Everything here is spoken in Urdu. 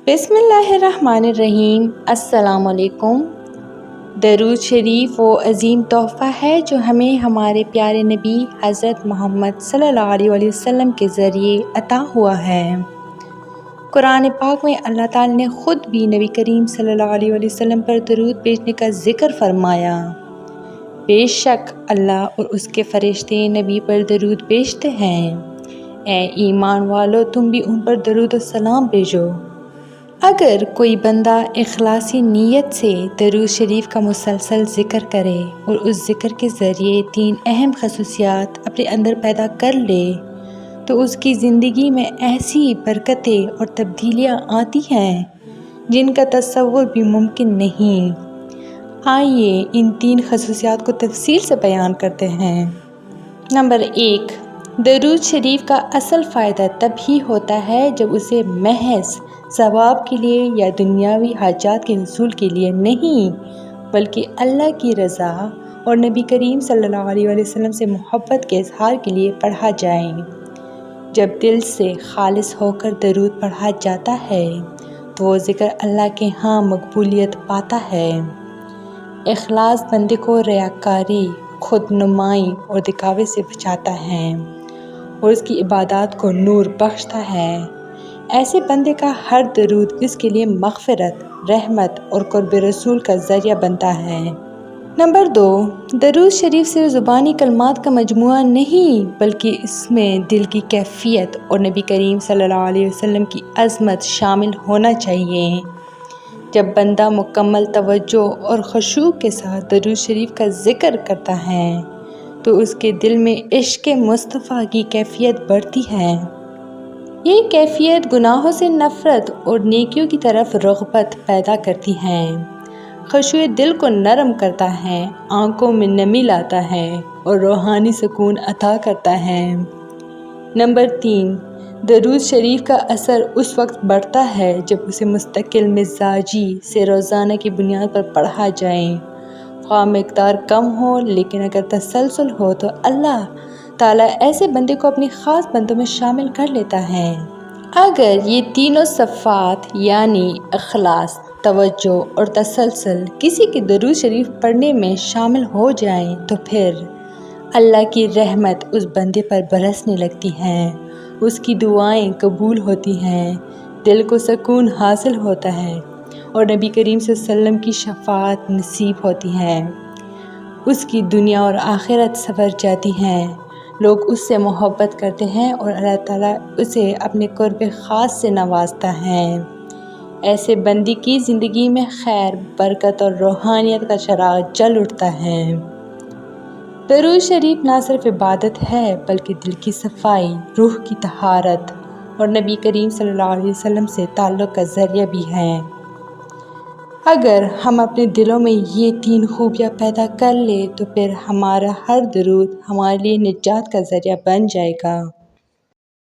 بسم اللہ الرحمن الرحیم۔ السلام علیکم۔ درود شریف وہ عظیم تحفہ ہے جو ہمیں ہمارے پیارے نبی حضرت محمد صلی اللہ علیہ وسلم کے ذریعے عطا ہوا ہے۔ قرآن پاک میں اللہ تعالیٰ نے خود بھی نبی کریم صلی اللہ علیہ وسلم پر درود بھیجنے کا ذکر فرمایا۔ بے شک اللہ اور اس کے فرشتے نبی پر درود بھیجتے ہیں۔ اے ایمان والو، تم بھی ان پر درود و سلام بھیجو۔ اگر کوئی بندہ اخلاصی نیت سے درود شریف کا مسلسل ذکر کرے اور اس ذکر کے ذریعے 3 اہم خصوصیات اپنے اندر پیدا کر لے تو اس کی زندگی میں ایسی برکتیں اور تبدیلیاں آتی ہیں جن کا تصور بھی ممکن نہیں۔ آئیے ان 3 خصوصیات کو تفصیل سے بیان کرتے ہیں۔ نمبر 1، درود شریف کا اصل فائدہ تب ہی ہوتا ہے جب اسے محض ثواب کے لیے یا دنیاوی حاجات کے حصول کے لیے نہیں بلکہ اللہ کی رضا اور نبی کریم صلی اللہ علیہ وسلم سے محبت کے اظہار کے لیے پڑھا جائے۔ جب دل سے خالص ہو کر درود پڑھا جاتا ہے تو وہ ذکر اللہ کے ہاں مقبولیت پاتا ہے۔ اخلاص بندے کو ریاکاری، خود نمائی اور دکھاوے سے بچاتا ہے اور اس کی عبادات کو نور بخشتا ہے۔ ایسے بندے کا ہر درود اس کے لیے مغفرت، رحمت اور قرب رسول کا ذریعہ بنتا ہے۔ نمبر 2، درود شریف صرف زبانی کلمات کا مجموعہ نہیں بلکہ اس میں دل کی کیفیت اور نبی کریم صلی اللہ علیہ وسلم کی عظمت شامل ہونا چاہیے۔ جب بندہ مکمل توجہ اور خشوع کے ساتھ درود شریف کا ذکر کرتا ہے تو اس کے دل میں عشق مصطفیٰ کی کیفیت بڑھتی ہے۔ یہ کیفیت گناہوں سے نفرت اور نیکیوں کی طرف رغبت پیدا کرتی ہے۔ خشوع دل کو نرم کرتا ہے، آنکھوں میں نمی لاتا ہے اور روحانی سکون عطا کرتا ہے۔ نمبر 3، درود شریف کا اثر اس وقت بڑھتا ہے جب اسے مستقل مزاجی سے روزانہ کی بنیاد پر پڑھا جائے۔ خواہ مقدار کم ہو لیکن اگر تسلسل ہو تو اللہ تعالیٰ ایسے بندے کو اپنی خاص بندوں میں شامل کر لیتا ہے۔ اگر یہ تینوں صفات یعنی اخلاص، توجہ اور تسلسل کسی کے درود شریف پڑھنے میں شامل ہو جائیں تو پھر اللہ کی رحمت اس بندے پر برسنے لگتی ہے، اس کی دعائیں قبول ہوتی ہیں، دل کو سکون حاصل ہوتا ہے اور نبی کریم صلی اللہ علیہ وسلم کی شفاعت نصیب ہوتی ہے۔ اس کی دنیا اور آخرت سنور جاتی ہیں، لوگ اس سے محبت کرتے ہیں اور اللہ تعالیٰ اسے اپنے قرب خاص سے نوازتا ہے۔ ایسے بندی کی زندگی میں خیر، برکت اور روحانیت کا چراغ جل اٹھتا ہے۔ درود شریف نہ صرف عبادت ہے بلکہ دل کی صفائی، روح کی طہارت اور نبی کریم صلی اللہ علیہ وسلم سے تعلق کا ذریعہ بھی ہے۔ اگر ہم اپنے دلوں میں یہ 3 خوبیاں پیدا کر لیں تو پھر ہمارا ہر درود ہمارے لیے نجات کا ذریعہ بن جائے گا۔